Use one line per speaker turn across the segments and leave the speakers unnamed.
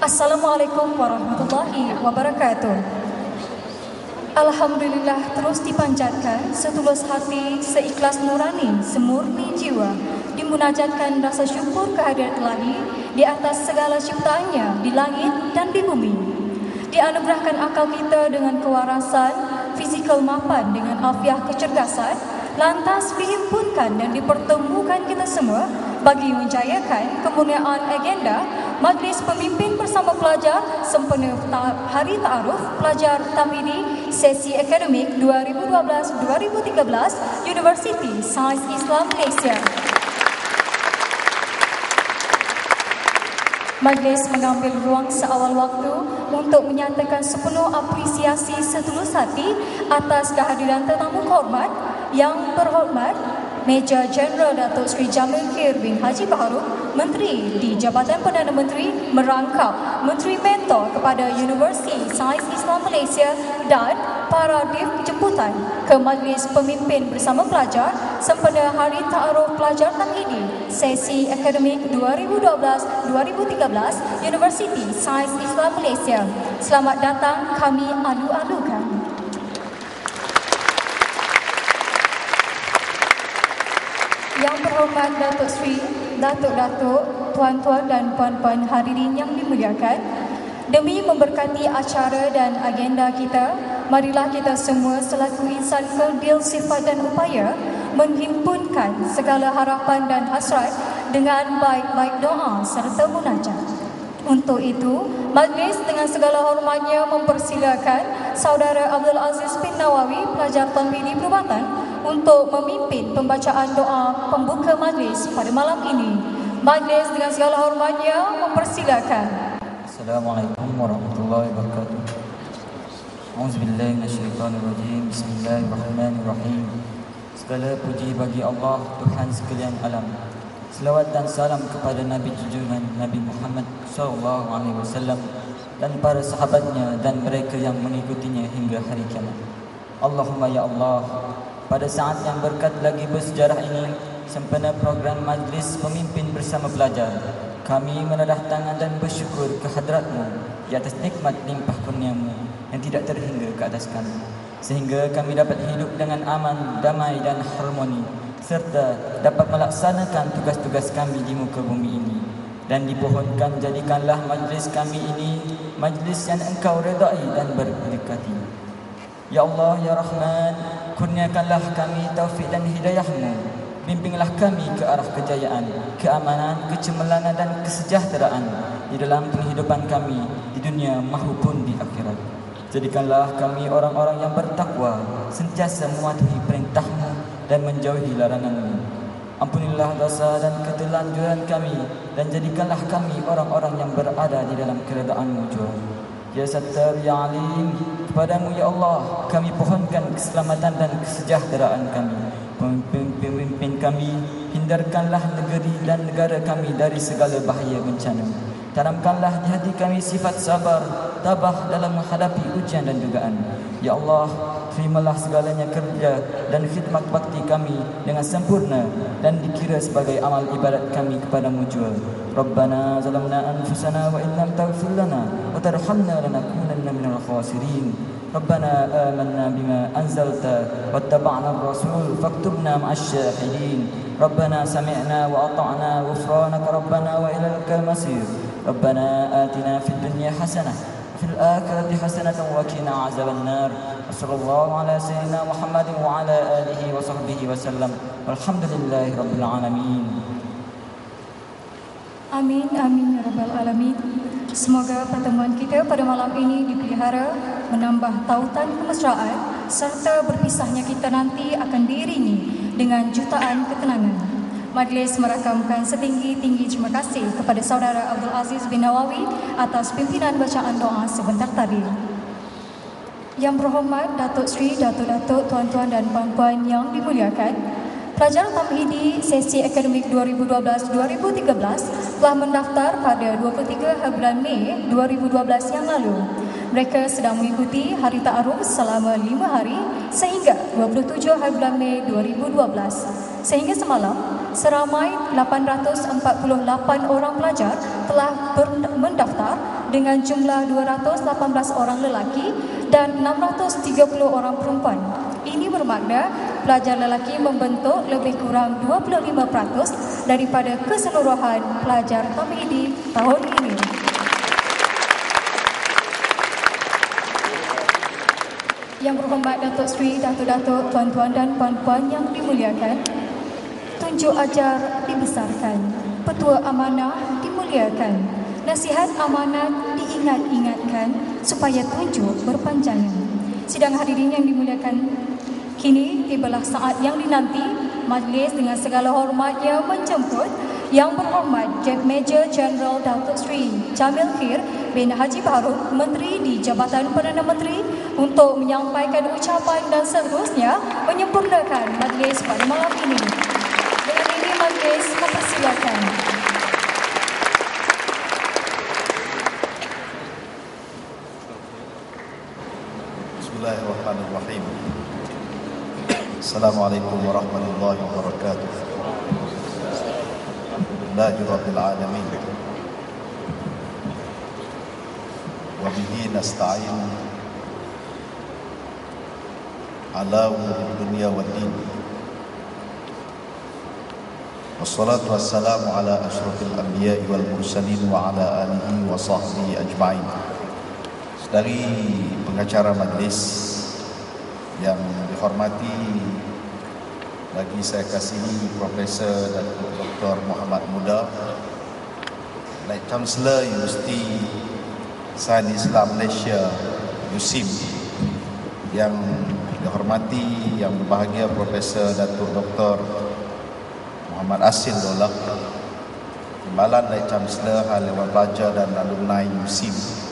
Assalamualaikum warahmatullahi wabarakatuh. Alhamdulillah terus dipanjatkan setulus hati, seikhlas nurani, semurni jiwa, dimunajatkan rasa syukur kehadirat Ilahi di atas segala ciptaannya di langit dan di bumi. Dianugerahkan akal kita dengan kewarasan, fizikal mapan dengan afiah kecerdasan, lantas dihimpunkan dan dipertemukan kita semua bagi menjayakan kemurniaan agenda Majlis Pemimpin Bersama Pelajar sempena Hari Ta'aruf Pelajar Tamhidi Sesi Akademik 2012-2013 Universiti Sains Islam Malaysia. Majlis mengambil ruang seawal waktu untuk menyatakan sepenuh apresiasi setulus hati atas kehadiran tetamu hormat yang berhormat Major Jeneral Datuk Seri Jamil Khair bin Haji Baharudin, Menteri di Jabatan Perdana Menteri, merangkap Menteri Mentor kepada Universiti Sains Islam Malaysia dan para jemputan ke Majlis Pemimpin Bersama Pelajar sempena Hari Ta'aruf Pelajar Tamhidi Sesi Akademik 2012-2013 Universiti Sains Islam Malaysia. Selamat datang, kami alu-alukan. Yang berhormat Datuk Seri, Datuk-Datuk, Tuan-Tuan dan Puan-Puan hadirin yang dimuliakan, demi memberkati acara dan agenda kita, marilah kita semua selaku insan kerdil sifat dan upaya menghimpunkan segala harapan dan hasrat dengan baik-baik doa serta munajat. Untuk itu, majlis dengan segala hormatnya mempersilakan Saudara Abdul Aziz bin Nawawi, pelajar Tamhidi Perubatan, untuk memimpin pembacaan doa pembuka majlis pada malam ini. Majlis dengan segala hormatnya mempersilakan.
Assalamualaikum warahmatullahi wabarakatuh. Auzubillahi minasyaitonirrajim. Bismillahirrahmanirrahim. Segala puji bagi Allah, Tuhan sekalian alam. Selawat dan salam kepada Nabi junjungan Nabi Muhammad SAW dan para sahabatnya dan mereka yang mengikutinya hingga hari kiamat. Allahumma ya Allah, pada saat yang berkat lagi bersejarah ini, sempena program Majlis Pemimpin Bersama Pelajar, kami menadah tangan dan bersyukur kehadrat-Mu di atas nikmat limpah kurnia-Mu yang tidak terhingga ke atas kami, sehingga kami dapat hidup dengan aman, damai dan harmoni, serta dapat melaksanakan tugas-tugas kami di muka bumi ini. Dan dipohonkan jadikanlah majlis kami ini majlis yang Engkau redai dan berberkati. Ya Allah, Ya Rahman, kurniakanlah kami taufik dan hidayah-Mu. Bimbinglah kami ke arah kejayaan, keamanan, kecemerlangan dan kesejahteraan di dalam penghidupan kami di dunia maupun di akhirat. Jadikanlah kami orang-orang yang bertakwa, sentiasa mematuhi perintah-Mu dan menjauhi larangan-Mu. Ampunilah dosa dan ketelanjuran kami dan jadikanlah kami orang-orang yang berada di dalam keredaan-Mu jua. Ya Sattar, Ya Alim, kepadamu ya Allah kami pohonkan keselamatan dan kesejahteraan kami. Pemimpin kami, hindarkanlah negeri dan negara kami dari segala bahaya bencana. Tanamkanlah di hati kami sifat sabar, tabah dalam menghadapi ujian dan dugaan. Ya Allah, terimalah segalanya kerja dan khidmat bakti kami dengan sempurna dan dikira sebagai amal ibadat kami kepadamu jua. Rabbana zalamna anfusana wa in lam taghfir lana wa tarhamna lanakunanna minal khasirin. Rabbana amanna bima anzalta wattaba'na ar-rasul faktubna ma'asy syahidin. Rabbana sami'na wa ata'na ghufranaka rabbana wa ilaikal masir. Rabbana atina fid dunya hasanah fil akhirati hasanatan wa qina azaban nar. Sallallahu ala sayyidina Muhammadin wa ala alihi wa sahbihi wa sallam. Walhamdulillahi rabbil alamin.
Amin, amin ya rabbal alamin. Semoga pertemuan kita pada malam ini dipelihara, menambah tautan kemesraan serta berpisahnya kita nanti akan diiringi dengan jutaan ketenangan. Majlis merakamkan setinggi-tinggi terima kasih kepada Saudara Abdul Aziz bin Nawawi atas pimpinan bacaan doa sebentar tadi. Yang berhormat Datuk Seri, Datuk-Datuk, Tuan-Tuan dan Puan-Puan yang dimuliakan, pelajar Tamhidi Sesi Akademik 2012-2013 telah mendaftar pada 23 bulan Mei 2012 yang lalu. Mereka sedang mengikuti Hari Ta'aruf selama 5 hari sehingga 27 bulan Mei 2012. Sehingga semalam, seramai 848 orang pelajar telah mendaftar dengan jumlah 218 orang lelaki dan 630 orang perempuan. Ini bermakna pelajar lelaki membentuk lebih kurang 25% daripada keseluruhan pelajar tamhidi tahun ini. Yang berhormat Datuk Seri, Datuk-Datuk, Tuan-Tuan dan Puan-Puan yang dimuliakan, tunjuk ajar dibesarkan, petua amanah dimuliakan, nasihat amanat diingat-ingatkan supaya tunjuk berpanjangan. Sidang hadirin yang dimuliakan, kini tibalah saat yang dinanti. Majlis dengan segala hormatnya menjemput Yang berhormat Major Jeneral Datuk Seri Jamil Khair bin Haji Baharudin, Menteri di Jabatan Perdana Menteri, untuk menyampaikan ucapan dan seterusnya menyempurnakan majlis pada malam ini. Dengan ini majlis mempersilakan.
Bismillahirrahmanirrahim. Assalamualaikum warahmatullahi wabarakatuh. Alhamdulillahirabbil alamin. Wa bihi nasta'in ala umuri dunya waddin. Wassalatu wassalamu ala asyrafil anbiya'i wal mursalin wa ala alihi wa sahbihi ajma'in. Dari pengacara majlis yang dihormati, lagi saya kasihi Profesor Dr. Muhammad Muda, Vice Chancellor Universiti Sains Islam Malaysia USIM, yang dihormati, yang berbahagia Profesor Datuk Dr. Muhammad Asil Dollah, Timbalan Vice Chancellor Hal Ehwal Pelajar dan Alumni USIM,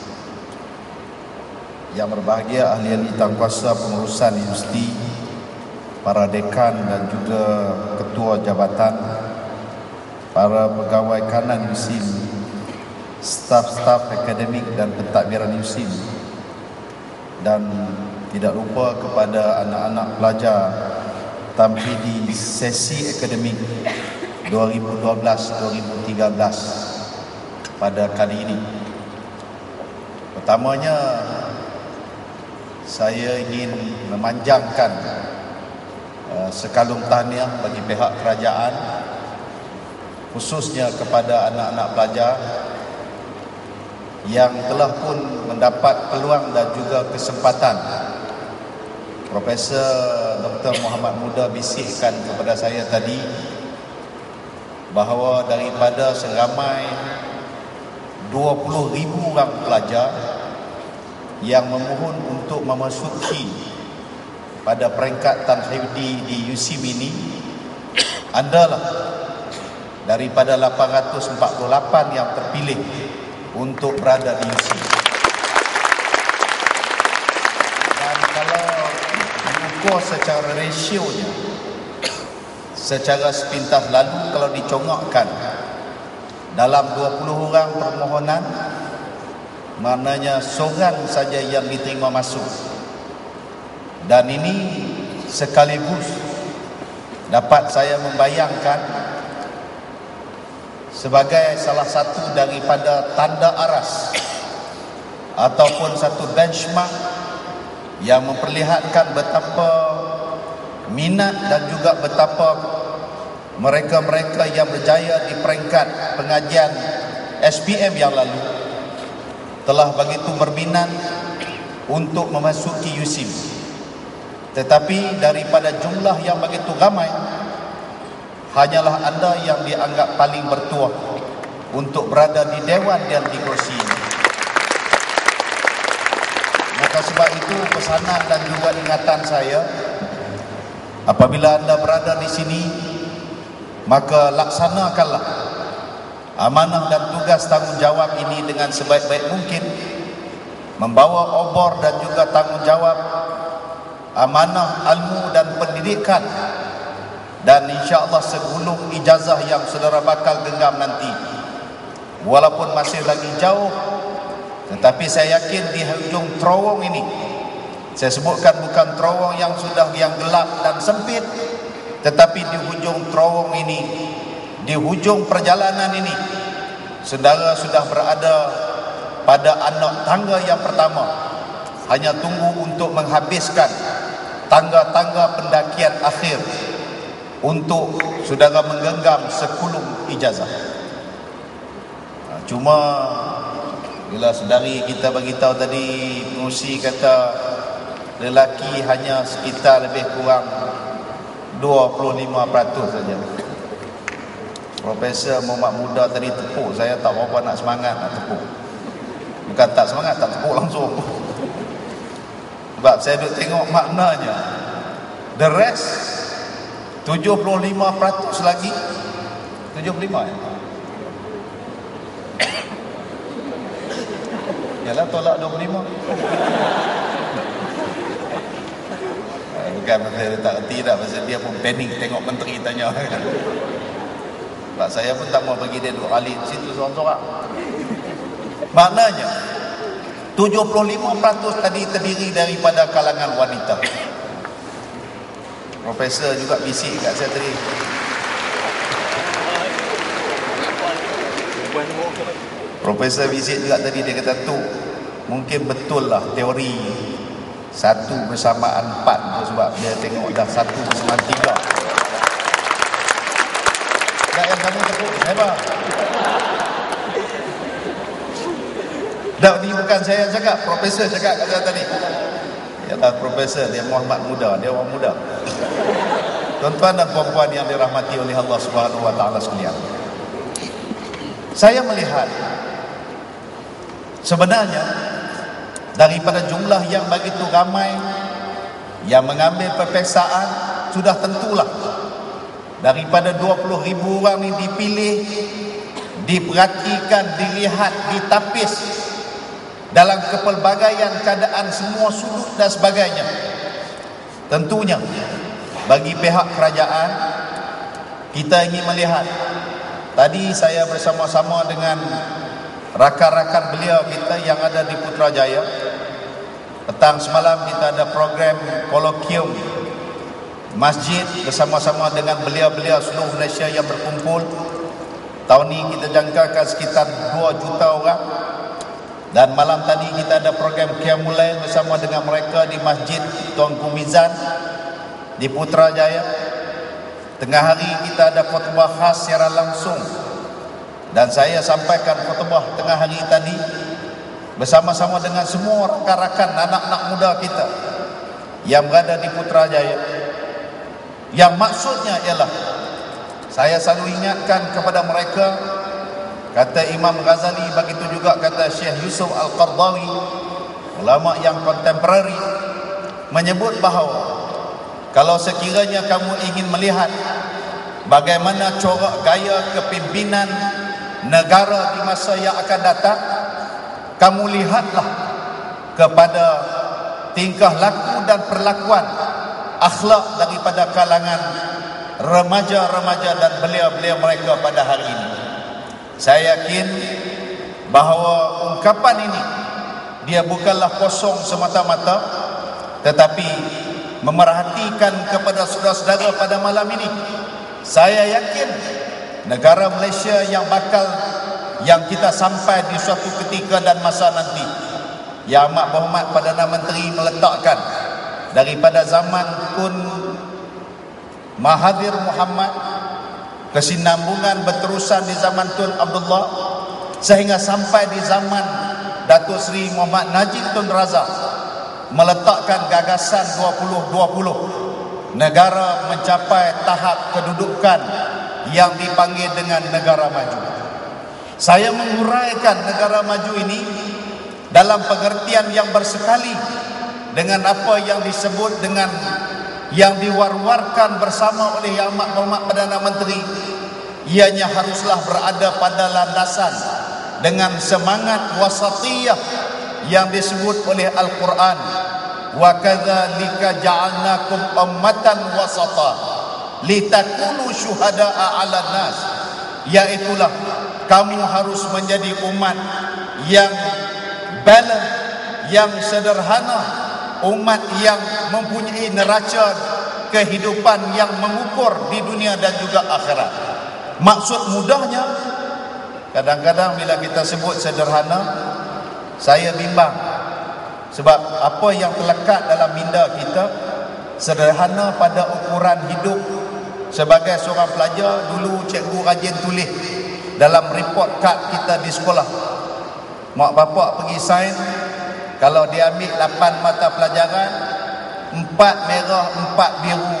yang berbahagia ahli-ahli tangkuasa pengurusan universiti, para dekan dan juga ketua jabatan, para pegawai kanan USIM, staf-staf akademik dan pentadbiran USIM, dan tidak lupa kepada anak-anak pelajar tamhidi sesi akademik 2012-2013 pada kali ini. Pertamanya, saya ingin memanjangkan sekalung tahniah bagi pihak kerajaan, khususnya kepada anak-anak pelajar yang telah pun mendapat peluang dan juga kesempatan. Profesor Dr. Muhammad Muda bisikkan kepada saya tadi bahawa daripada seramai 20,000 orang pelajar yang memohon untuk memasuki pada peringkat tamhidi di USIM ini, adalah daripada 848 yang terpilih untuk berada di USIM. Dan kalau diukur secara rasionya, secara sepintas lalu, kalau dicongokkan dalam 20 orang permohonan, maknanya seorang saja yang diterima masuk. Dan ini sekaligus dapat saya membayangkan sebagai salah satu daripada tanda aras ataupun satu benchmark yang memperlihatkan betapa minat dan juga betapa mereka-mereka yang berjaya di peringkat pengajian SPM yang lalu telah begitu berminat untuk memasuki USIM. Tetapi daripada jumlah yang begitu ramai, hanyalah anda yang dianggap paling bertuah untuk berada di dewan dan di kursi ini. Maka sebab itu pesanan dan juga ingatan saya, apabila anda berada di sini, maka laksanakanlah amanah dan tugas tanggungjawab ini dengan sebaik-baik mungkin, membawa obor dan juga tanggungjawab amanah ilmu dan pendidikan, dan insya-Allah segulung ijazah yang saudara bakal genggam nanti. Walaupun masih lagi jauh, tetapi saya yakin di hujung terowong ini, saya sebutkan bukan terowong yang sudah yang gelap dan sempit, tetapi di hujung terowong ini, di hujung perjalanan ini, saudara sudah berada pada anak tangga yang pertama, hanya tunggu untuk menghabiskan tangga-tangga pendakian akhir untuk saudara menggenggam sekulum ijazah. Cuma bila saudari kita bagi tahu tadi, pengurusi kata lelaki hanya sekitar lebih kurang 25% saja. Profesor Muhammad Muda tadi tepuk saya, tak berapa nak semangat nak tepuk. Bukan tak semangat, tak tepuk langsung. Sebab saya duk tengok maknanya. The rest 75% lagi, 75 ya? Yalah, tolak 25. Bukan pasal dia tak erti dah, pasal dia pun panik tengok menteri tanya. Sebab saya pun tak mau bagi dia duduk alik situ seorang-seorang. Maknanya 75% tadi terdiri daripada kalangan wanita. Profesor juga bisik kat saya tadi. Profesor bisik juga tadi, dia kata tu mungkin betul lah teori 1 bersamaan 4 tu, sebab dia tengok dah 1 bersamaan 3. Tak yang kamu tepuk, hebat. Tak, ni bukan saya cakap, profesor cakap kat saya tadi. Yalah, profesor, dia Muhammad Muda, dia orang muda. Tuan-tuan dan puan-puan yang dirahmati oleh Allah Subhanahu wa taala sekalian, saya melihat sebenarnya daripada jumlah yang begitu ramai yang mengambil peperiksaan, sudah tentulah daripada 20,000 orang ini dipilih, diperhatikan, dilihat, ditapis dalam kepelbagaian keadaan semua sudut dan sebagainya. Tentunya bagi pihak kerajaan, kita ingin melihat. Tadi saya bersama-sama dengan rakan-rakan beliau kita yang ada di Putrajaya. Petang semalam kita ada program kolokium masjid bersama-sama dengan beliau-beliau seluruh Malaysia yang berkumpul. Tahun ini kita jangkakan sekitar 2 juta orang. Dan malam tadi kita ada program Qiyamul Lail bersama dengan mereka di Masjid Tuanku Mizan di Putrajaya. Tengah hari kita ada khutbah khas secara langsung, dan saya sampaikan khutbah tengah hari tadi bersama-sama dengan semua rakan-rakan anak-anak muda kita yang berada di Putrajaya. Yang maksudnya ialah, saya selalu ingatkan kepada mereka, kata Imam Ghazali, begitu juga kata Syekh Yusuf Al-Qardawi, ulama yang kontemporari, menyebut bahawa kalau sekiranya kamu ingin melihat bagaimana corak gaya kepimpinan negara di masa yang akan datang, kamu lihatlah kepada tingkah laku dan perlakuan akhlak daripada kalangan remaja-remaja dan belia-belia mereka pada hari ini. Saya yakin bahawa ungkapan ini dia bukanlah kosong semata-mata, tetapi memerhatikan kepada saudara-saudara pada malam ini. Saya yakin negara Malaysia yang kita sampai di suatu ketika dan masa nanti, Yang Amat Berhormat Perdana Menteri meletakkan daripada zaman Kun Mahathir Muhammad, kesinambungan berterusan di zaman Tun Abdullah, sehingga sampai di zaman Datuk Seri Muhammad Najib Tun Razak, meletakkan gagasan 2020, negara mencapai tahap kedudukan yang dipanggil dengan negara maju. Saya menguraikan negara maju ini dalam pengertian yang bersekali dengan apa yang disebut dengan yang diwar-warkan bersama oleh Yang Amat Berhormat Perdana Menteri, ianya haruslah berada pada landasan dengan semangat wasatiyah yang disebut oleh Al-Quran, wa kadzalika ja'alnakum ummatan wasata litakunu syuhada'a 'alan nas, yaitulah kamu harus menjadi umat yang balance, yang sederhana, umat yang mempunyai neraca kehidupan yang mengukur di dunia dan juga akhirat. Maksud mudahnya, kadang-kadang bila kita sebut sederhana, Saya bimbang sebab apa yang terlekat dalam minda kita sederhana pada ukuran hidup. Sebagai seorang pelajar, dulu cikgu rajin tulis dalam report card kita di sekolah, mak bapak pergi sign, kalau dia ambil 8 mata pelajaran, 4 merah 4 biru,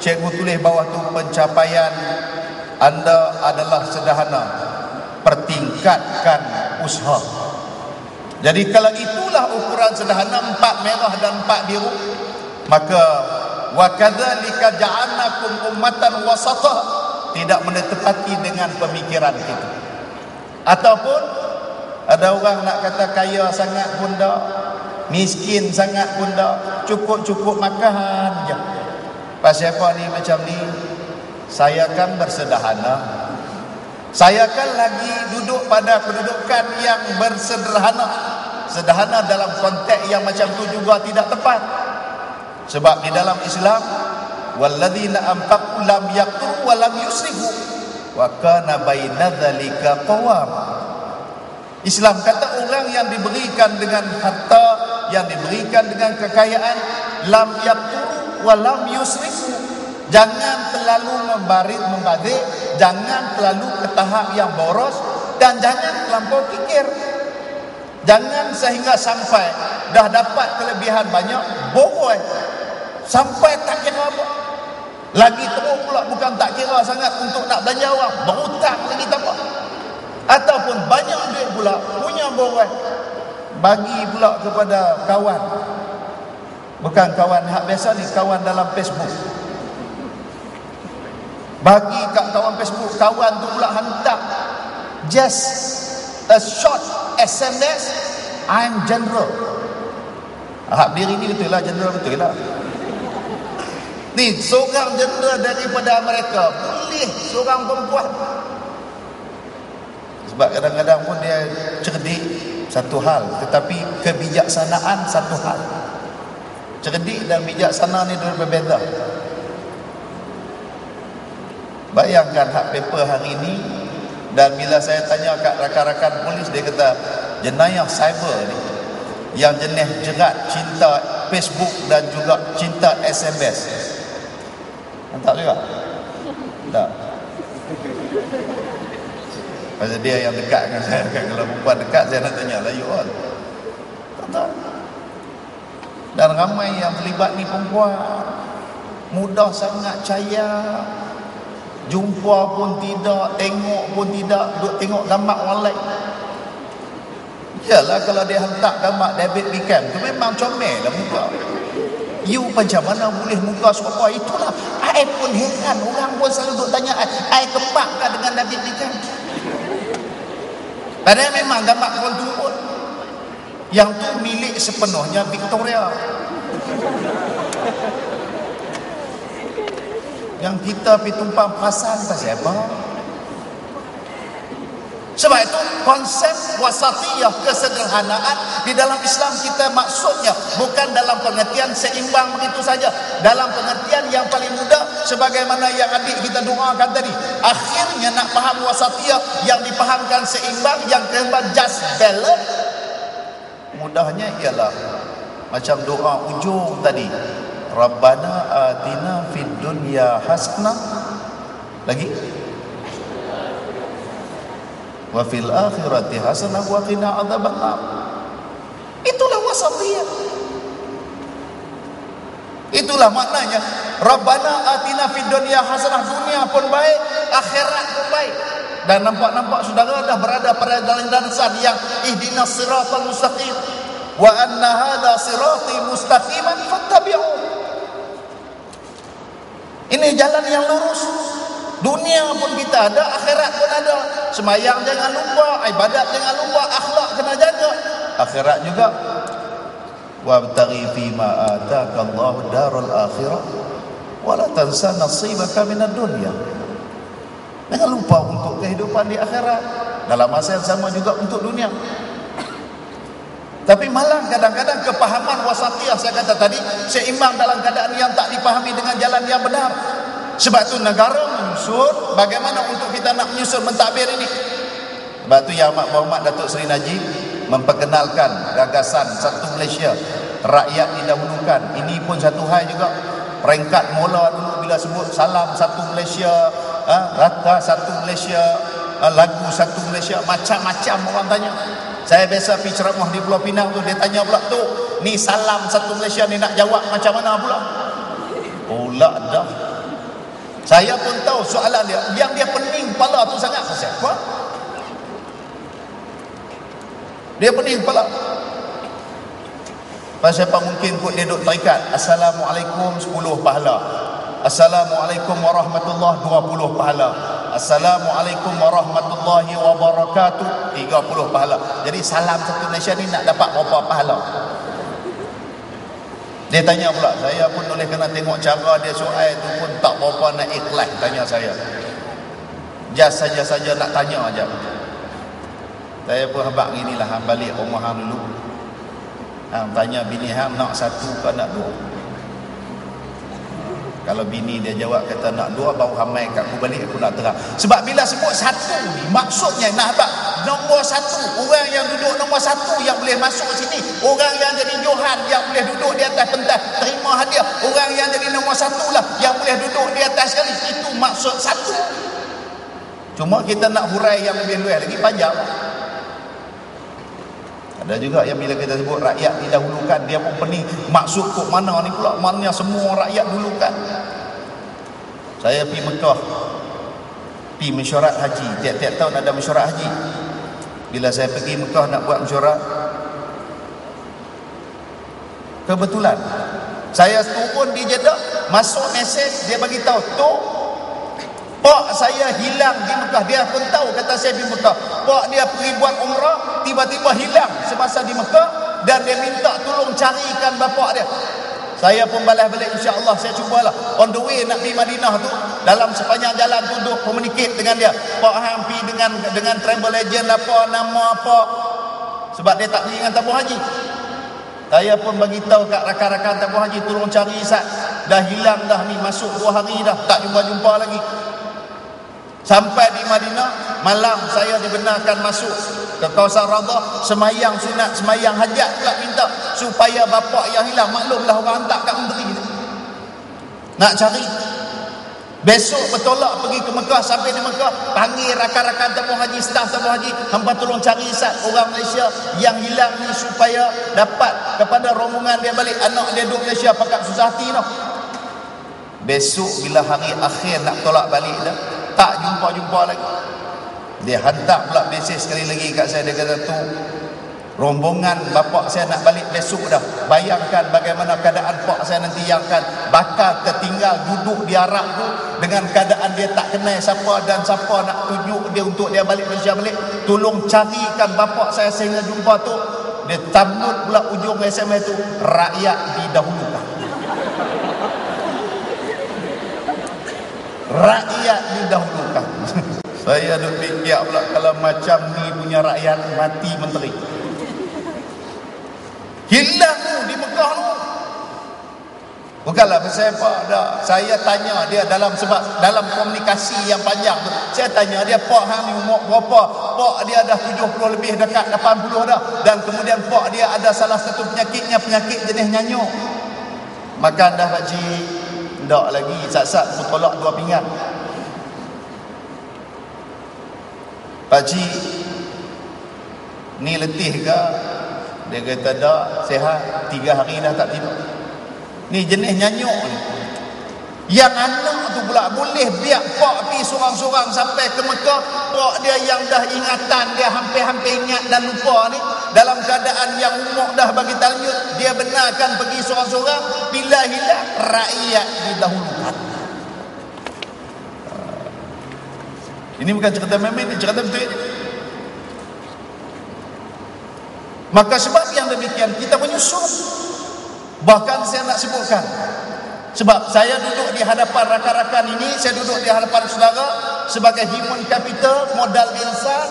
cikgu tulis bawah tu pencapaian anda adalah sederhana, pertingkatkan usaha. Jadi kalau itulah ukuran sederhana, 4 merah dan 4 biru, maka wa kadzalika ja'alnakum ummatan wasata tidak menepati dengan pemikiran kita. Ataupun ada orang nak kata kaya sangat pun tak, miskin sangat pun tak, cukup-cukup makan je. Pasal apa ni macam ni? Saya kan bersederhana, saya kan lagi duduk pada kedudukan yang bersederhana. Sederhana dalam konteks yang macam tu juga tidak tepat. Sebab di dalam Islam, walladzina anfaqu lam yaqtu wa lam yusrifu wa kana baina dzalika qawam. Islam kata orang yang diberikan dengan harta, yang diberikan dengan kekayaan, lam yaqtu wa lam yusrifu, jangan terlalu membazir, jangan terlalu ke tahap yang boros, dan jangan terlampau kikir. Jangan sehingga sampai dah dapat kelebihan banyak, boroi sampai tak kira apa. Lagi teruk pula, bukan tak kira sangat untuk nak belanja orang, berhutang lagi tak apa. Ataupun banyak duit pula, punya boroi, bagi pula kepada kawan. Bukan kawan hak biasa ni, kawan dalam Facebook. Bagi kat kawan Facebook, kawan tu pula hantar just a short SMS, I'm general. Hak diri ni betul lah, general betul lah. Ni seorang general daripada mereka, boleh seorang perempuan. Sebab kadang-kadang pun dia cerdik satu hal, tetapi kebijaksanaan satu hal. Cerdik dan bijaksana ni dua berbeza. Bayangkan hak paper hari ni, dan bila saya tanya kat rakan-rakan polis, dia kata jenayah cyber ni yang jenis jerat cinta Facebook dan juga cinta SMS. Tak juga? Tak. Pasal dia yang dekat dengan saya. Kalau perempuan dekat, saya nak tanya lah, you all. Tak. Dan ramai yang terlibat ni perempuan, mudah sangat caya, jumpa pun tidak, tengok pun tidak, duk tengok gambar orang lain. Yalah, kalau dia hentak gambar David Beckham tu memang comel lah muka. You macam mana boleh muka serupa? Itulah I pun heran, orang pun selalu duk tanya I kepakkah dengan David Beckham? Padahal memang gambar orang turun. Yang tu milik sepenuhnya Victoria. Yang kita pergi tumpang perasan pasal apa? Sebab itu konsep wasatiyah, kesederhanaan di dalam Islam kita maksudnya bukan dalam pengertian seimbang begitu saja, dalam pengertian yang paling mudah, sebagaimana yang adik kita doakan tadi. Akhirnya nak faham wasatiyah yang dipahamkan seimbang, yang keempat just balance. Mudahnya ialah macam doa ujung tadi, Rabbana atina fid dunya hasanah, lagi wa fil akhirati hasanah wa qina adzabannar. Itulah wasatiyah. Itulah maknanya Rabbana atina fid dunya hasanah, dunia pun baik, akhirat pun baik. Dan nampak-nampak saudara dah berada pada jalan dasar yang ihdinas siratal mustaqim wa anna hadha sirati mustaqiman fattabi'u. Ini jalan yang lurus. Dunia pun kita ada, akhirat pun ada. Semayang jangan lupa, ibadat jangan lupa, akhlak kena jaga. Akhirat juga. Wabtaghi fima ataka Allahu darul akhirah wa la tansa nasibaka minad dunya. Jangan lupa untuk kehidupan di akhirat. Dalam masa yang sama juga untuk dunia. Tapi malah kadang-kadang kepahaman wasatiyah saya kata tadi seimbang dalam keadaan yang tak dipahami dengan jalan yang benar. Sebab tu negara menyusun bagaimana untuk kita nak menyusun mentadbir ini. Sebab tu Yang Amat Berhormat Datuk Seri Najib memperkenalkan gagasan satu Malaysia, rakyat didahulukan. Ini pun satu hal juga. Peringkat mula dulu bila sebut salam satu Malaysia, rata satu Malaysia, lagu satu Malaysia, macam-macam orang tanya. Saya biasa pergi ceramah di Pulau Pinang tu, dia tanya pula, tu ni salam satu Malaysia ni nak jawab macam mana pula? Pula dah. Saya pun tahu soalan dia, yang dia pening kepala tu sangat. Siapa? Dia pening kepala. Pasal apa mungkin kot dia duduk terikat. Assalamualaikum 10 pahala. Assalamualaikum warahmatullahi 20 pahala. Assalamualaikum warahmatullahi wabarakatuh 30 pahala. Jadi salam satu Malaysia ni nak dapat berapa pahala? Dia tanya pula, saya pun oleh kena tengok cara dia soal tu pun tak berapa nak ikhlas tanya saya. Just saja nak tanya aja. Saya pun habaq ginilah, hang balik rumah hang dulu. Hang tanya bini hang nak satu ke nak dua. Kalau bini dia jawab kata nak dua, baru hamai kat aku balik, aku nak terang. Sebab bila sebut satu ni, maksudnya nak habaq nombor satu. Orang yang duduk nombor satu yang boleh masuk sini. Orang yang jadi johan yang boleh duduk di atas pentas terima hadiah. Orang yang jadi nombor satu lah yang boleh duduk di atas sekali. Itu maksud satu. Cuma kita nak hurai yang lebih luas lagi panjang. Ada juga yang bila kita sebut rakyat didahulukan, dia pun pening. Maksud kok mana ni pula? Maknanya semua rakyat dulukan. Saya pergi Mekah, pergi mesyuarat haji. Tiap-tiap tahun ada mesyuarat haji. Bila saya pergi Mekah nak buat mesyuarat, kebetulan saya turun di Jeddah, masuk mesej dia bagi tahu, tu pak saya hilang di Mekah. Dia pun tahu kata saya di Mekah. Pak dia pergi buat umrah, tiba-tiba hilang semasa di Mekah, dan dia minta tolong carikan bapak dia. Saya pun balas balik, insya-Allah saya cubalah. On the way nak pergi Madinah tu, dalam sepanjang jalan tu duduk communicate dengan dia. Pak hang pergi dengan travel agent apa, nama apa. Sebab dia tak pergi dengan tabung haji. Saya pun bagi tahu kat rakan-rakan tabung haji, tolong cari Ustaz. Dah hilang dah ni, masuk 2 hari dah, tak jumpa-jumpa lagi. Sampai di Madinah, malam saya dibenarkan masuk ke kawasan Radah, semayang sunat, semayang hajat pula minta supaya bapak yang hilang. Maklumlah orang hantar kat menteri nak cari. Besok bertolak pergi ke Mekah. Sampai di Mekah, panggil rakan-rakan tabung haji, staf tabung haji, hampa tolong cari Ustaz orang Malaysia yang hilang ni supaya dapat kepada rombongan dia balik. Anak dia duduk Malaysia pakat susah hati tau. Besok bila hari akhir nak tolak balik dah, tak jumpa-jumpa lagi. Dia hantar pula mesej sekali lagi kat saya. Dia kata, tu rombongan bapak saya nak balik besok dah. Bayangkan bagaimana keadaan pak saya nanti yang akan bakal tertinggal duduk di Arab tu, dengan keadaan dia tak kenal siapa dan siapa nak tunjuk dia untuk dia balik Malaysia balik. Tolong carikan bapak saya sehingga jumpa tu. Dia tamat pula ujung SMS tu, rakyat didahulukan. Rakyat didahulukan. Saya duk fikir pula, kalau macam ni punya rakyat, mati menteri. Hilang tu di Mekah tu. Bukanlah pasal apa dah. Saya tanya dia dalam, sebab dalam komunikasi yang panjang tu, saya tanya dia, pak hang ni umur berapa? Pak dia dah 70 lebih, dekat 80 dah. Dan kemudian pak dia ada salah satu penyakitnya, penyakit jenis nyanyuk. Makan dah pakcik? Tak lagi, sat-sat bertolak 2 pinggan. Pakcik, ni letih ke? Dia kata tak, sihat, 3 hari dah tak tidur. Ni jenis nyanyuk ni. Yang anak tu pula boleh biar pak pergi sorang-sorang sampai ke Mekah. Pak dia yang dah ingatan, dia hampir-hampir ingat dan lupa ni, dalam keadaan yang umur dah bagi taljud, dia benarkan pergi sorang-sorang. Bila hilang, rakyat didahulukan. Ini bukan cerita main-main, ini cerita betul. Maka sebab yang demikian, kita menyusun. Bahkan saya nak sebutkan, sebab saya duduk di hadapan rakan-rakan ini, saya duduk di hadapan saudara sebagai human capital, modal insan,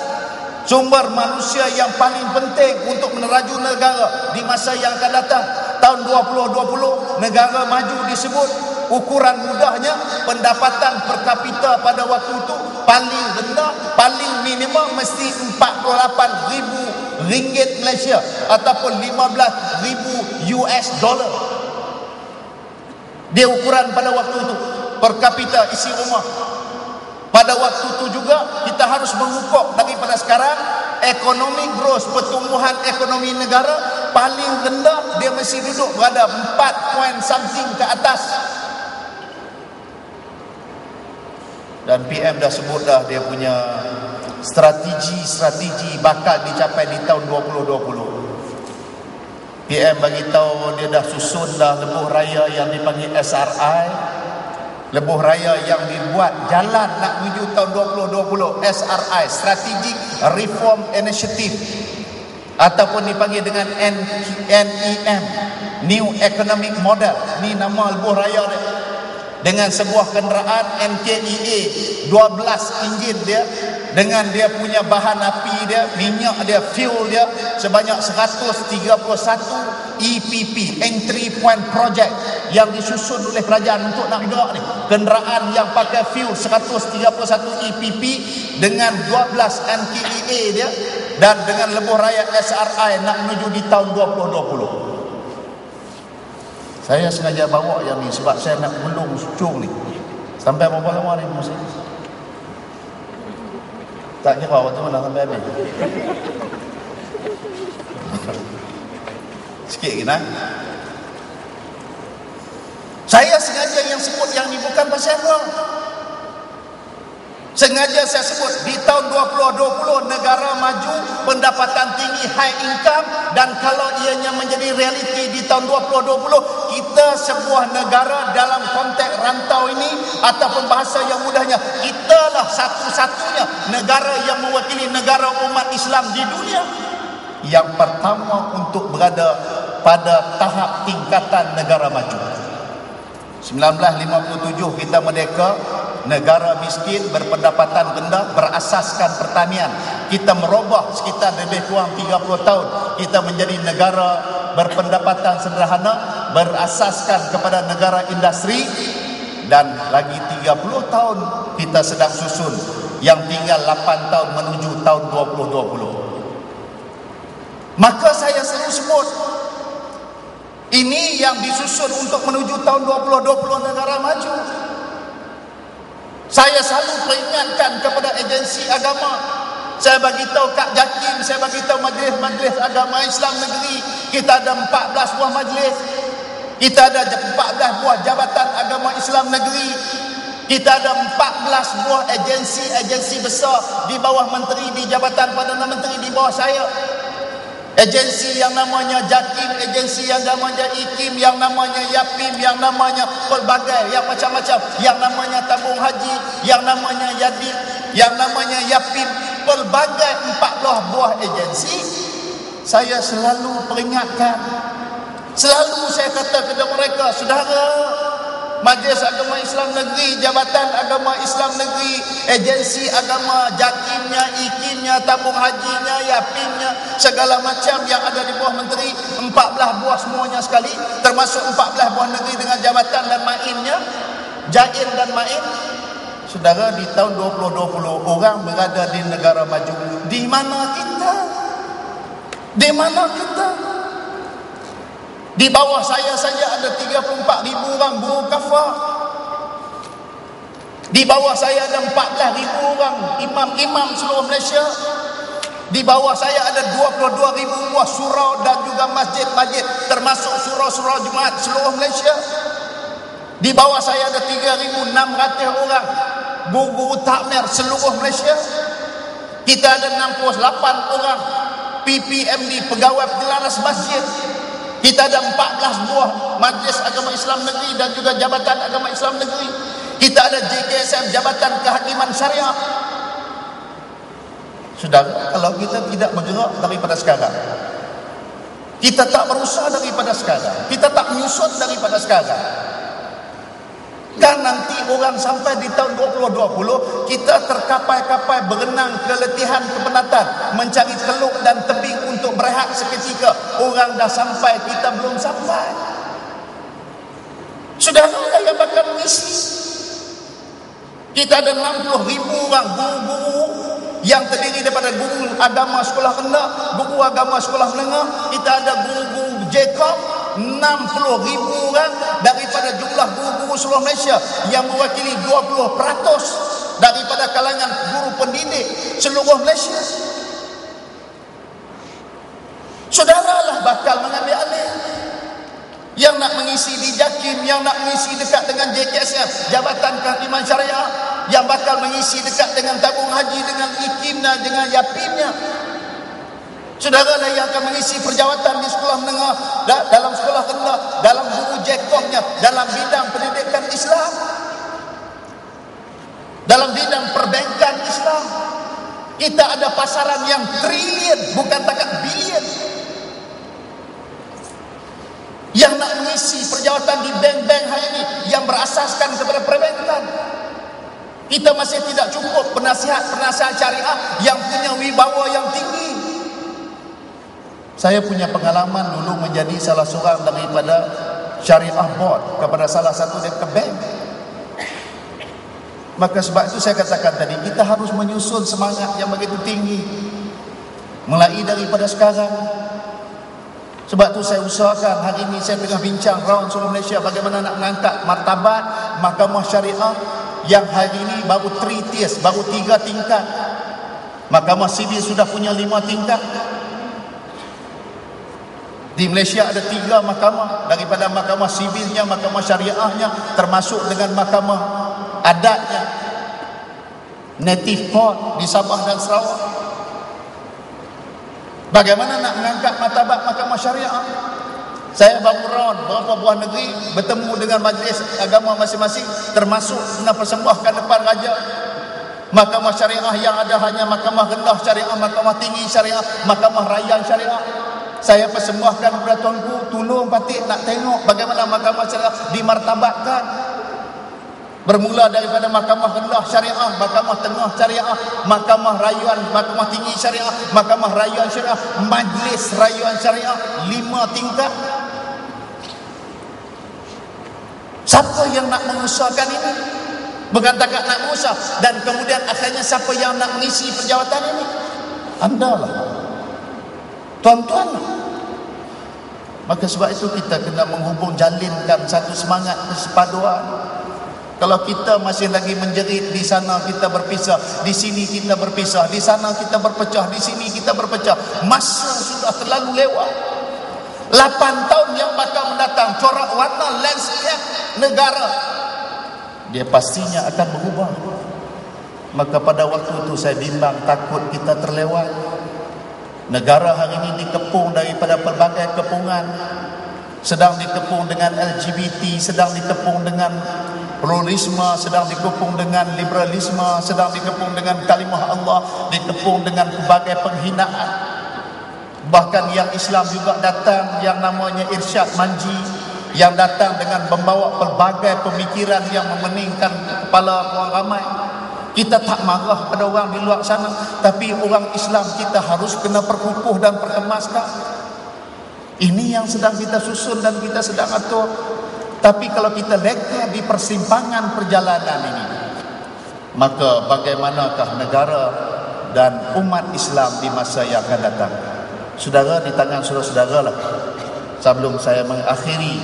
sumber manusia yang paling penting untuk meneraju negara di masa yang akan datang. Tahun 2020, negara maju disebut, ukuran mudahnya pendapatan per kapita pada waktu itu paling rendah, paling minimum mesti 48,000 ringgit Malaysia ataupun 15,000 US dollar. Dia ukuran pada waktu itu per kapita isi rumah. Pada waktu itu juga kita harus mengukur daripada sekarang ekonomi growth, pertumbuhan ekonomi negara paling rendah dia mesti duduk berada 4 point something ke atas. Dan PM dah sebut dah dia punya strategi bakal dicapai di tahun 2020. PM bagi tahu dia dah susun dah lebuh raya yang dipanggil SRI, lebuh raya yang dibuat jalan nak menuju tahun 2020. SRI, Strategic Reform Initiative, ataupun dipanggil dengan NEM, New Economic Model. Ni nama lebuh raya dia. Dengan sebuah kenderaan NKEA 12 enjin dia, dengan dia punya bahan api dia, minyak dia, fuel dia sebanyak 131 EPP, Entry Point Project, yang disusun oleh kerajaan untuk nak gerak ni. Kenderaan yang pakai fuel 131 EPP dengan 12 NKEA dia, dan dengan lebuh raya SRI nak menuju di tahun 2020. Saya sengaja bawa yang ni sebab saya nak gulung sucung ni. Sampai berapa lama ni mesti? Tak kira waktu mana sampai habis. Sikit lagi nak. Saya sengaja yang sebut yang ni bukan pasal apa. Sengaja saya sebut di tahun 2020 negara maju, pendapatan tinggi, high income, dan kalau ianya menjadi realiti di tahun 2020, kita sebuah negara dalam konteks rantau ini, ataupun bahasa yang mudahnya, kitalah satu-satunya negara yang mewakili negara umat Islam di dunia yang pertama untuk berada pada tahap tingkatan negara maju. 1957 kita merdeka, negara miskin, berpendapatan rendah, berasaskan pertanian. Kita merubah sekitar lebih kurang 30 tahun, kita menjadi negara berpendapatan sederhana, berasaskan kepada negara industri, dan lagi 30 tahun kita sedang susun, yang tinggal 8 tahun menuju tahun 2020. Maka saya selalu sebut, ini yang disusun untuk menuju tahun 2020 negara maju. Saya selalu peringatkan kepada agensi agama. Saya bagi tahu Kak Jakim, saya bagi tahu majlis-majlis agama Islam negeri, kita ada 14 buah majlis. Kita ada 14 buah jabatan agama Islam negeri. Kita ada 14 buah agensi besar di bawah menteri, di jabatan Perdana Menteri di bawah saya. Agensi yang namanya Jakim, agensi yang namanya IKIM, yang namanya Yapim, yang namanya pelbagai, yang macam-macam, yang namanya tabung haji, yang namanya Yadi, yang namanya Yapim, pelbagai 14 buah agensi. Saya selalu peringatkan, selalu saya kata kepada mereka, saudara, Majlis Agama Islam Negeri, Jabatan Agama Islam Negeri, agensi agama, Jakimnya, IKIMnya, tabung hajinya, Yapimnya, segala macam yang ada di bawah menteri, 14 buah semuanya sekali, termasuk 14 buah negeri dengan jabatan dan mainnya, Jain dan Main. Saudara, di tahun 2020 orang berada di negara maju. Di mana kita? Di mana kita? Di bawah saya saja ada 34,000 orang buruh kafah. Di bawah saya ada 14,000 orang imam-imam seluruh Malaysia. Di bawah saya ada 22,000 buah surau dan juga masjid-masjid, termasuk surau-surau Jumaat seluruh Malaysia. Di bawah saya ada 3,600 orang guru takmir seluruh Malaysia. Kita ada 68 orang PPMD, pegawai penjelaras masjid. Kita ada 14 buah Majlis Agama Islam Negeri dan juga Jabatan Agama Islam Negeri. Kita ada JKSM, Jabatan Kehakiman Syariah. Saudara, kalau kita tidak bergerak daripada sekarang, kita tak berusaha daripada sekarang, kita tak menyusun daripada sekarang, kan nanti orang sampai di tahun 2020 kita terkapai-kapai berenang keletihan kepenatan, mencari teluk dan tebing untuk berehat seketika. Orang dah sampai, kita belum sampai. Saudara yang bakal mengisi, Kita ada 60,000 orang guru-guru yang terdiri daripada guru agama sekolah rendah, guru agama sekolah menengah. Kita ada guru-guru JKOP, 60,000 orang daripada jumlah guru-guru seluruh Malaysia, yang mewakili 20% daripada kalangan guru pendidik seluruh Malaysia. Saudaralah bakal mengambil alih. Yang nak mengisi di JAKIM, yang nak mengisi dekat dengan JKSF, Jabatan Kehakiman Syariah, yang bakal mengisi dekat dengan tabung haji, dengan IKIMnya, dengan YAPIMnya. Saudaralah yang akan mengisi perjawatan di sekolah menengah, dalam sekolah rendah, dalam guru JKOM-nya, dalam bidang pendidikan Islam, dalam bidang perbankan Islam. Kita ada pasaran yang triliun, bukan takat bilion. Yang nak mengisi perjawatan di bank-bank hari ini yang berasaskan kepada perbankan. Kita masih tidak cukup penasihat-penasihat syariah yang punya wibawa yang tinggi. Saya punya pengalaman dulu menjadi salah seorang daripada syariah board kepada salah satu daripada bank. Maka sebab itu saya katakan tadi, kita harus menyusun semangat yang begitu tinggi mulai daripada sekarang. Sebab tu saya usahakan hari ini saya tengah bincang round seluruh Malaysia bagaimana nak mengangkat martabat mahkamah syariah yang hari ini baru 3 tiers, baru 3 tingkat. Mahkamah sivil sudah punya 5 tingkat. Di Malaysia ada 3 mahkamah, daripada mahkamah sivilnya, mahkamah syariahnya, termasuk dengan mahkamah adatnya, native court di Sabah dan Sarawak. Bagaimana nak mengangkat martabat mahkamah syariah? Saya baru round beberapa buah negeri, bertemu dengan majlis agama masing-masing, termasuk nak persembahkan depan raja mahkamah syariah yang ada hanya mahkamah rendah syariah, mahkamah tinggi syariah, mahkamah rayaan syariah. Saya persembahkan kepada tuanku, tolong patik nak tengok bagaimana mahkamah syariah dimartabatkan. Bermula daripada mahkamah rendah syariah, mahkamah tengah syariah, mahkamah rayuan, mahkamah tinggi syariah, mahkamah rayuan syariah, majlis rayuan syariah, 5 tingkat. Siapa yang nak mengusahakan ini? Bukan takat nak mengusaha. Dan kemudian akhirnya siapa yang nak mengisi perjawatan ini? Anda lah, tuan-tuan lah. Maka sebab itu kita kena menghubung jalinkan satu semangat persepaduan. Kalau kita masih lagi menjerit, di sana kita berpisah, di sini kita berpisah, di sana kita berpecah, di sini kita berpecah, masa sudah terlalu lewat. 8 tahun yang bakal mendatang, corak warna landscape negara dia pastinya akan berubah. Maka pada waktu itu saya bimbang, takut kita terlewat. Negara hari ini dikepung daripada pelbagai kepungan, sedang dikepung dengan LGBT, sedang dikepung dengan pluralisme, sedang dikepung dengan liberalisme, sedang dikepung dengan kalimah Allah, dikepung dengan berbagai penghinaan. Bahkan yang Islam juga datang yang namanya Irsyad Manji, yang datang dengan membawa pelbagai pemikiran yang memeningkan kepala orang ramai. Kita tak marah pada orang di luar sana, tapi orang Islam kita harus kena perkukuh dan perkemaskan. Ini yang sedang kita susun dan kita sedang atur. Tapi kalau kita leka di persimpangan perjalanan ini, maka bagaimanakah negara dan umat Islam di masa yang akan datang? Saudara, di tangan saudara-saudara lah, sebelum saya mengakhiri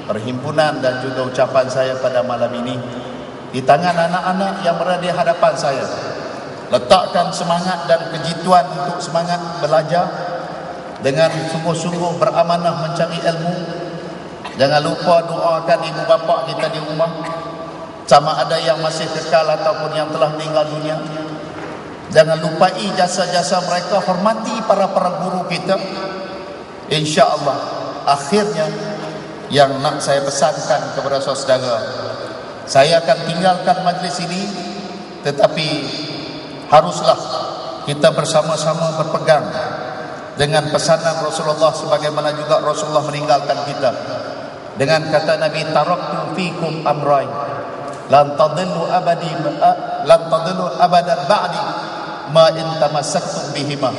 perhimpunan dan juga ucapan saya pada malam ini, di tangan anak-anak yang berada di hadapan saya, letakkan semangat dan kejituan untuk semangat belajar dengan sungguh-sungguh beramanah mencari ilmu. Jangan lupa doakan ibu bapa kita di rumah, sama ada yang masih kekal ataupun yang telah meninggal dunia. Jangan lupai jasa-jasa mereka, hormati para guru kita. InsyaAllah akhirnya yang nak saya pesankan kepada saudara, saya akan tinggalkan majlis ini, tetapi haruslah kita bersama-sama berpegang dengan pesanan Rasulullah, sebagaimana juga Rasulullah meninggalkan kita dengan kata Nabi, taraktu fikum amrain lan tadillu abadan ba'di ma in tamassaktum bihima,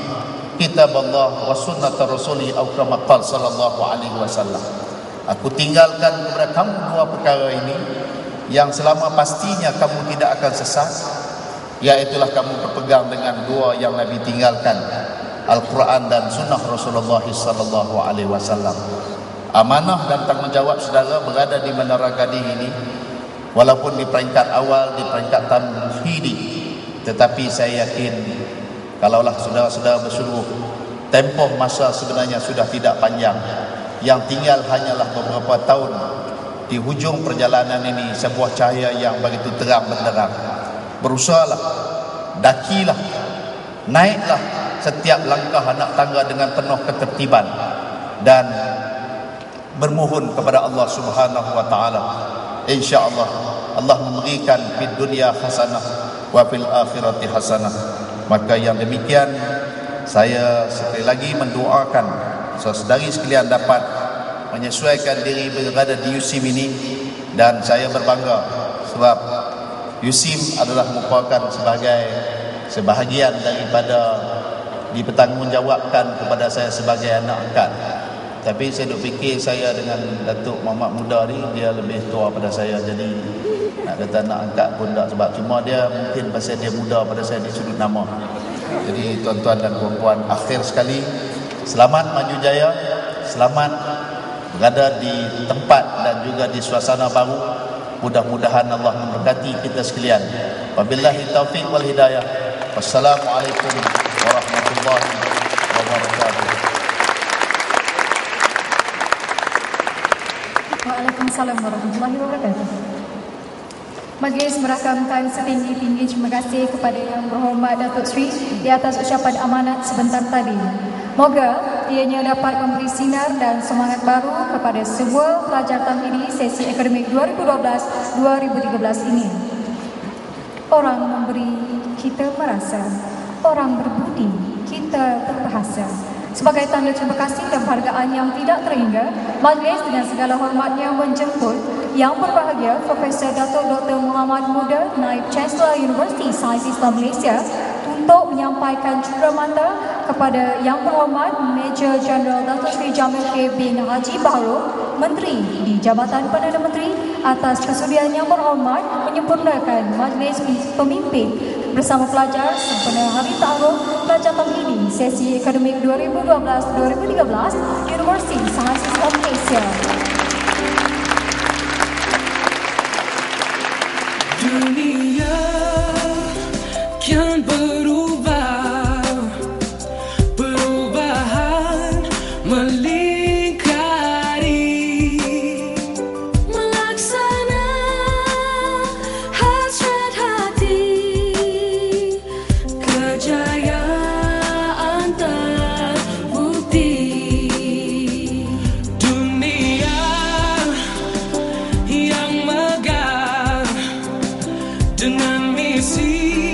kitab Allah wa sunnat Rasulih atau kama qala sallallahu alaihi wasallam. Aku tinggalkan kepada kamu 2 perkara ini, yang selama pastinya kamu tidak akan sesat, iaitulah kamu berpegang dengan dua yang Nabi tinggalkan, Al-Quran dan Sunnah Rasulullah sallallahu alaihi wasallam. Amanah dan tanggungjawab saudara berada di Menara Gading ini, walaupun di peringkat awal, di peringkat tamhidi, tetapi saya yakin kalaulah saudara-saudara bersungguh, tempoh masa sebenarnya sudah tidak panjang. Yang tinggal hanyalah beberapa tahun. Di hujung perjalanan ini sebuah cahaya yang begitu terang benderang. Berusahalah, dakilah, naiklah setiap langkah anak tangga dengan penuh ketertiban dan bermohon kepada Allah Subhanahu wa taala. Insya-Allah Allah memberikan di dunia hasanah wa fil akhirati hasanah. Maka yang demikian saya sekali lagi mendoakan saudari sekalian dapat menyesuaikan diri berada di USIM ini, dan saya berbangga sebab USIM adalah merupakan sebahagian daripada dipertanggungjawabkan kepada saya sebagai anak angkat. Tapi saya duk fikir saya dengan Datuk Muhammad Muda ni, dia lebih tua pada saya, jadi nak kata anak angkat pun tak, sebab cuma dia mungkin pasal dia muda pada saya di sudut nama. Jadi tuan-tuan dan puan-puan, akhir sekali selamat maju jaya, selamat berada di tempat dan juga di suasana baru. Mudah-mudahan Allah memberkati kita sekalian. Wabillahi taufiq wal hidayah. Wassalamualaikum warahmatullahi wabarakatuh.
Waalaikumsalam warahmatullahi wabarakatuh. Majlis merakamkan setinggi-tinggi terima kasih kepada Yang Berhormat Datuk Seri di atas ucapan amanat sebentar tadi. Moga ianya dapat memberi sinar dan semangat baru kepada semua pelajar tamhidi sesi akademik 2012-2013 ini. Orang memberi, kita merasa. Orang berbudi, kita berbahasa. Sebagai tanda terima kasih dan penghargaan yang tidak terhingga, majlis dengan segala hormatnya menjemput Yang Berbahagia Profesor Datuk Dr. Muhammad Muda, Naib Chancellor Universiti Sains Islam Malaysia, untuk menyampaikan cakramata kepada Yang Berhormat Major Jeneral Datuk Seri Jamil K. bin Haji Baharul, Menteri di Jabatan Perdana Menteri, atas kesudian Yang Berhormat menyempurnakan majlis pemimpin bersama pelajar sempena Hari Ta'aruf Pelajar Tamhidi sesi akademik 2012-2013 Universiti Sains Islam Malaysia.
Dunia kian berubah, perubahan melingkari, melaksana hasrat hati, kejayaan terbukti. Dunia yang megah dengan misi